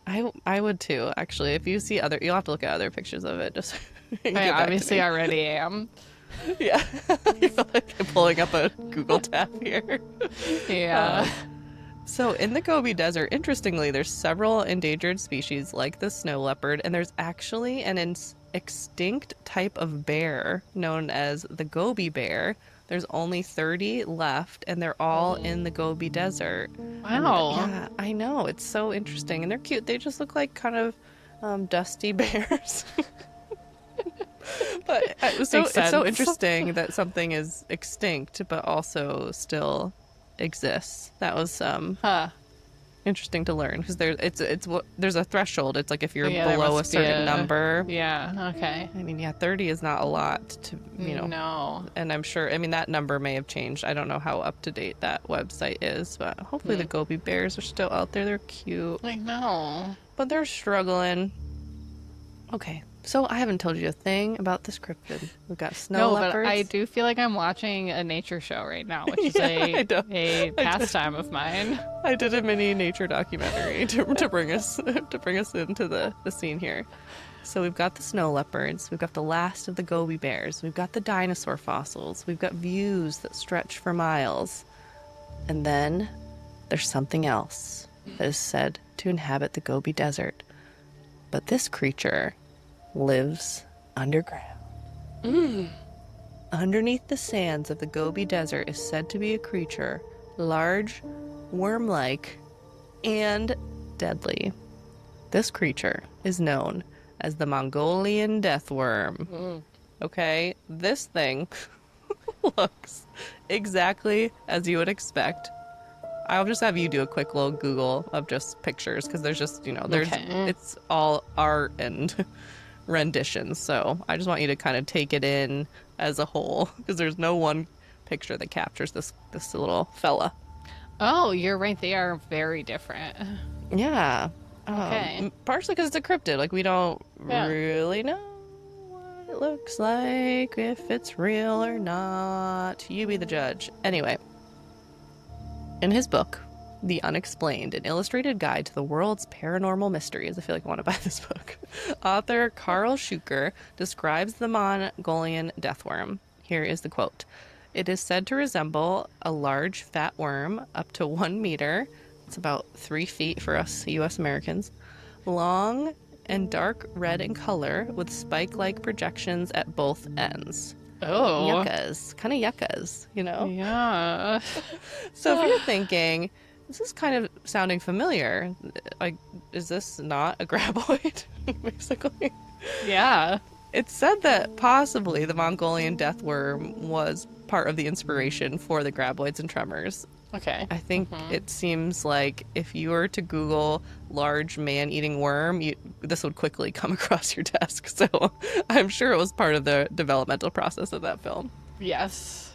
I would too, actually. If you see you'll have to look at other pictures of it. Just I obviously already am. Yeah. You feel like I'm pulling up a Google tab here. Yeah. So in the Gobi Desert, interestingly, there's several endangered species like the snow leopard, and there's actually an extinct type of bear known as the Gobi bear. There's only 30 left, and they're all in the Gobi Desert. Wow. Yeah, I know. It's so interesting, and they're cute. They just look like kind of Dusty bears. But it's Makes so sense. interesting that something is extinct but also still exists. That was Huh. interesting to learn because there's a threshold. It's like if you're Yeah, there below a must be certain a... number. Yeah, okay. I mean, yeah, 30 is not a lot to, No. and I'm sure, I mean, that number may have changed. I don't know how up to date that website is, but hopefully the Gobi bears are still out there. They're cute. I know. But they're struggling. Okay, so I haven't told you a thing about this cryptid. We've got snow No, leopards. but I do feel like I'm watching a nature show right now, which is Yeah, a pastime of mine. I did a mini nature documentary to bring us into the scene here. So we've got the snow leopards, we've got the last of the Gobi bears, we've got the dinosaur fossils, we've got views that stretch for miles. And then there's something else that is said to inhabit the Gobi Desert. But this creature lives underground. Underneath the sands of the Gobi Desert is said to be a creature, large, worm-like, and deadly. This creature is known as the Mongolian Death Worm. Okay, this thing looks exactly as you would expect. I'll just have you do a quick little Google of just pictures because there's just, it's all art and renditions. So I just want you to kind of take it in as a whole because there's no one picture that captures this little fella. Oh, you're right. They are very different. Yeah. Okay. Partially because it's a cryptid. Like, we don't really know what it looks like, if it's real or not. You be the judge. Anyway, in his book, The Unexplained, an illustrated guide to the world's paranormal mysteries, I feel like I want to buy this book, author Carl Schuker describes the Mongolian death worm. Here is the quote. It is said to resemble a large fat worm up to 1 meter. It's about 3 feet for us U.S. Americans. Long and dark red in color with spike-like projections at both ends. Oh. Yuccas. Kind of yuccas, Yeah. So if you're thinking, this is kind of sounding familiar, like, is this not a graboid, basically? Yeah. It's said that possibly the Mongolian death worm was part of the inspiration for the Graboids and Tremors. Okay. I think it seems like if you were to Google large man-eating worm, this would quickly come across your desk. So I'm sure it was part of the developmental process of that film. Yes.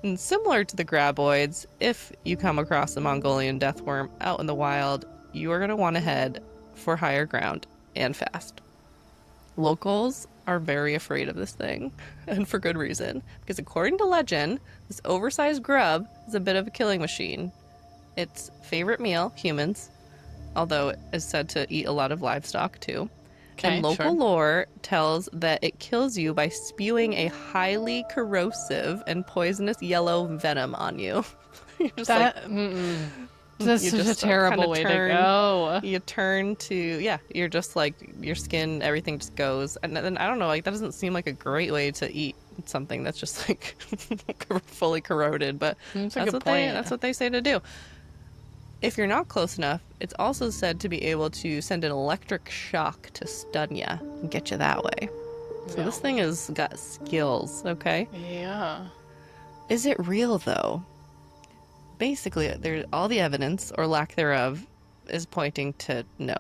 And similar to the Graboids, if you come across the Mongolian death worm out in the wild, you are going to want to head for higher ground and fast. Locals are very afraid of this thing, and for good reason, because according to legend, this oversized grub is a bit of a killing machine. Its favorite meal, humans, although it is said to eat a lot of livestock too. Okay, and local lore tells that it kills you by spewing a highly corrosive and poisonous yellow venom on you. You're just That's such a terrible way to go. You turn to, you're just like, your skin, everything just goes. And then, I don't know, like, that doesn't seem like a great way to eat something that's just, like, fully corroded. But that's what they say to do. If you're not close enough, it's also said to be able to send an electric shock to stun you and get you that way. So this thing has got skills, okay? Yeah. Is it real, though? Basically, all the evidence, or lack thereof, is pointing to no.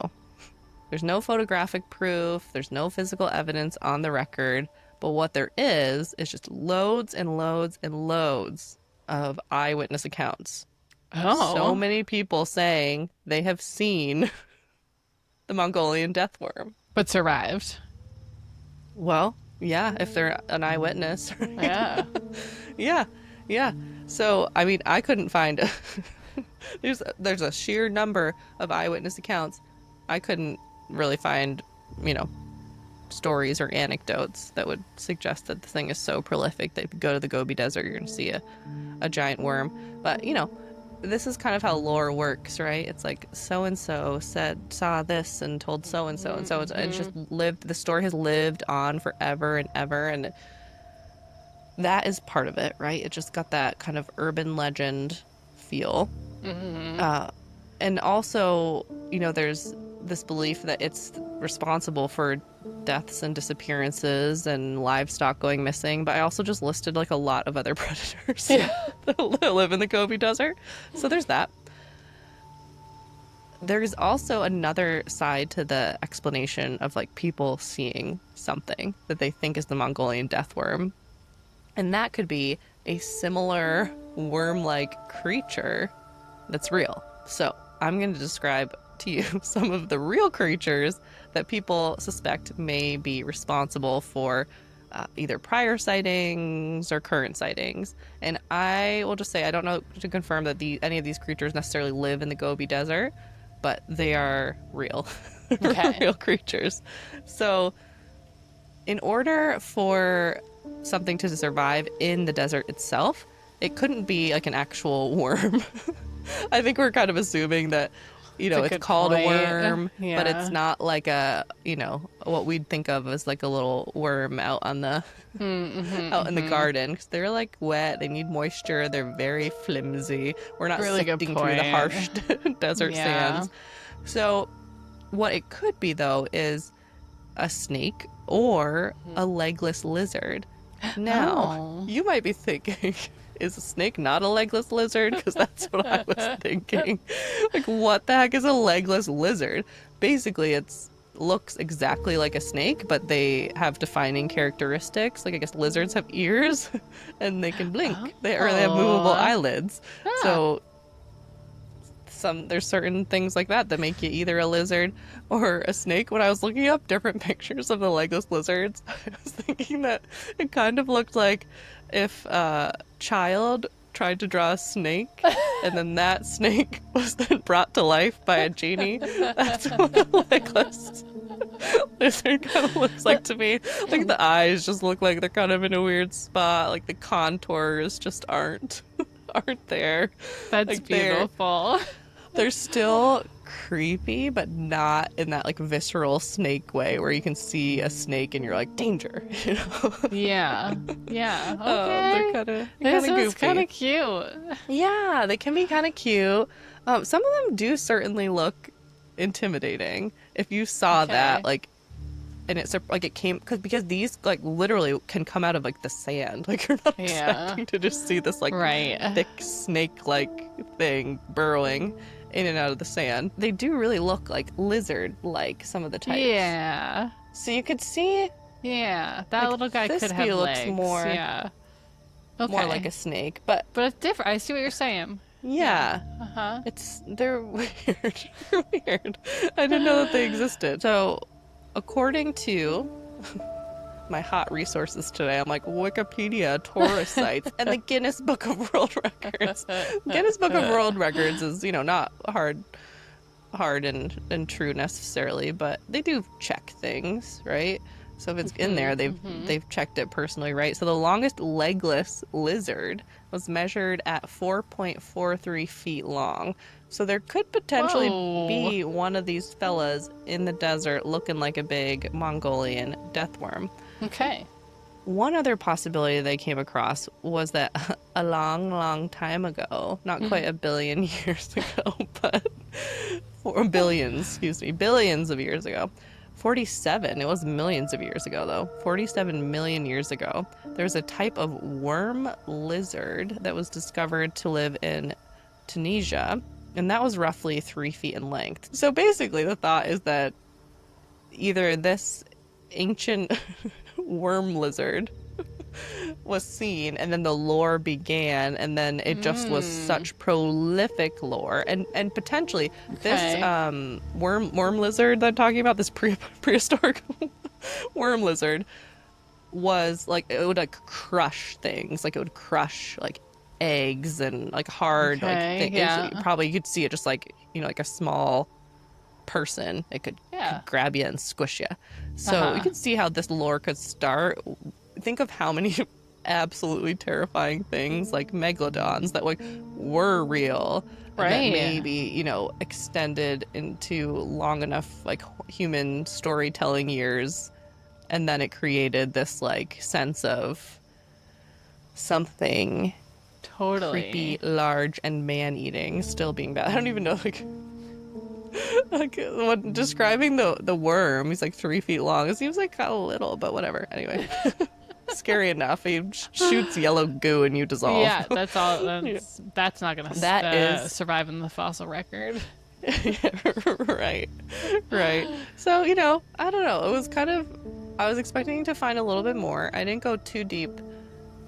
There's no photographic proof, there's no physical evidence on the record, but what there is just loads and loads and loads of eyewitness accounts. Oh. So many people saying they have seen the Mongolian death worm. But survived. Well, yeah, if they're an eyewitness. Right? Yeah. Yeah. So, I mean, I couldn't find there's a sheer number of eyewitness accounts. I couldn't really find, stories or anecdotes that would suggest that the thing is so prolific that if you go to the Gobi Desert, you're going to see a giant worm. But, this is kind of how lore works, right? It's like so-and-so saw this and told so-and-so, and so it's just the story has lived on forever and ever, and that is part of it, right? It just got that kind of urban legend feel. And also, there's this belief that it's responsible for deaths and disappearances and livestock going missing, but I also just listed like a lot of other predators that live in the Gobi Desert. So there's that. There's also another side to the explanation of like people seeing something that they think is the Mongolian death worm. And that could be a similar worm-like creature that's real. So I'm going to describe to you some of the real creatures that people suspect may be responsible for either prior sightings or current sightings. And I will just say, I don't know to confirm that any of these creatures necessarily live in the Gobi Desert, but they are real. Okay. Real creatures. So in order for something to survive in the desert itself, it couldn't be like an actual worm. I think we're kind of assuming that, it's called a worm, but it's not like a, what we'd think of as like a little worm out on the out in the garden, because they're like wet, they need moisture, they're very flimsy. We're not really sifting through the harsh desert sands. So what it could be though is a snake or a legless lizard. Now, you might be thinking, is a snake not a legless lizard? Because that's what I was thinking. Like, what the heck is a legless lizard? Basically, it looks exactly like a snake, but they have defining characteristics. Like, I guess lizards have ears, and they can blink. They have movable eyelids. So there's certain things like that make you either a lizard or a snake. When I was looking up different pictures of the legless lizards, I was thinking that it kind of looked like if a child tried to draw a snake and then that snake was then brought to life by a genie. That's what the legless lizard kind of looks like to me. Like the eyes just look like they're kind of in a weird spot, like the contours just aren't there. That's like beautiful. They're still creepy, but not in that like visceral snake way where you can see a snake and you're like, danger, Yeah. Okay. They're kind of goofy. It's kind of cute. Yeah, they can be kind of cute. Some of them do certainly look intimidating. If you saw that, like, and it's like it came because these like literally can come out of like the sand. Like you're not expecting to just see this like thick snake-like thing burrowing in and out of the sand. They do really look like lizard-like, some of the types. Yeah. So you could see. Yeah, that little guy could have looks legs. more. Yeah. Okay. More like a snake, but it's different. I see what you're saying. Yeah. They're weird. They're weird. I didn't know that they existed. So, according to my hot resources today, I'm like Wikipedia, tourist sites, and the Guinness Book of World Records. Guinness Book of World Records is, not hard and true necessarily, but they do check things, right? So if it's in there, they've checked it personally, right? So the longest legless lizard was measured at 4.43 feet long. So there could potentially be one of these fellas in the desert looking like a big Mongolian death worm. Okay. One other possibility they came across was that a long, long time ago, not quite a billion years ago, but billions of years ago, 47, it was millions of years ago though, 47 million years ago, there's a type of worm lizard that was discovered to live in Tunisia, and that was roughly 3 feet in length. So basically the thought is that either this ancient worm lizard was seen and then the lore began, and then it just was such prolific lore, and potentially this worm lizard that I'm talking about, this prehistoric worm lizard, was like, it would like crush things, like it would crush like eggs and like hard like things. Probably you could see it just like, like a small person, it could grab you and squish you. So you can see how this lore could start. Think of how many absolutely terrifying things like megalodons that like were real, and that maybe extended into long enough like human storytelling years, and then it created this like sense of something creepy, large, and man-eating still being bad. I don't even know, like, Like when describing the worm, he's like 3 feet long. It seems like kind of little, but whatever. Anyway, scary enough. He shoots yellow goo and you dissolve. Yeah, that's all. That's not gonna survive in the fossil record. Right. So I don't know. It was kind of. I was expecting to find a little bit more. I didn't go too deep.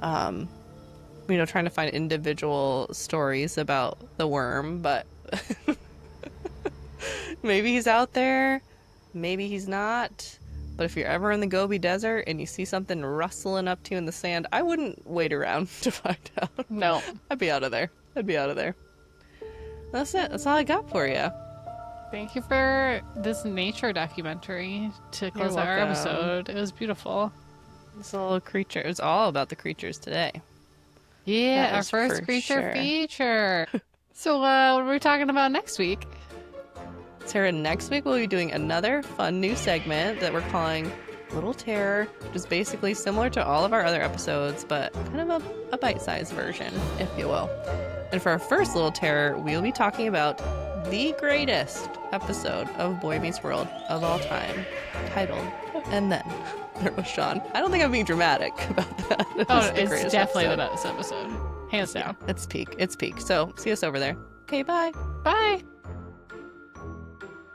Trying to find individual stories about the worm, but maybe he's out there, maybe he's not. But if you're ever in the Gobi Desert and you see something rustling up to you in the sand, I wouldn't wait around to find out. No. I'd be out of there. That's it. That's all I got for you. Thank you for this nature documentary to close our episode. It was beautiful. This little creature. It was all about the creatures today. Yeah, our first creature feature. So what are we talking about next week? Sara, next week we'll be doing another fun new segment that we're calling Little Terror, which is basically similar to all of our other episodes, but kind of a bite-sized version, if you will. And for our first Little Terror, we'll be talking about the greatest episode of Boy Meets World of all time, titled And Then There Was Sean. I don't think I'm being dramatic about that. It's definitely the best episode. Hands down. Yeah, it's peak. So see us over there. Okay, bye. Bye.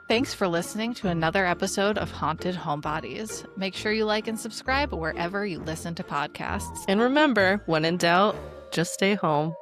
Thanks for listening to another episode of Haunted Homebodies. Make sure you like and subscribe wherever you listen to podcasts. And remember, when in doubt, just stay home.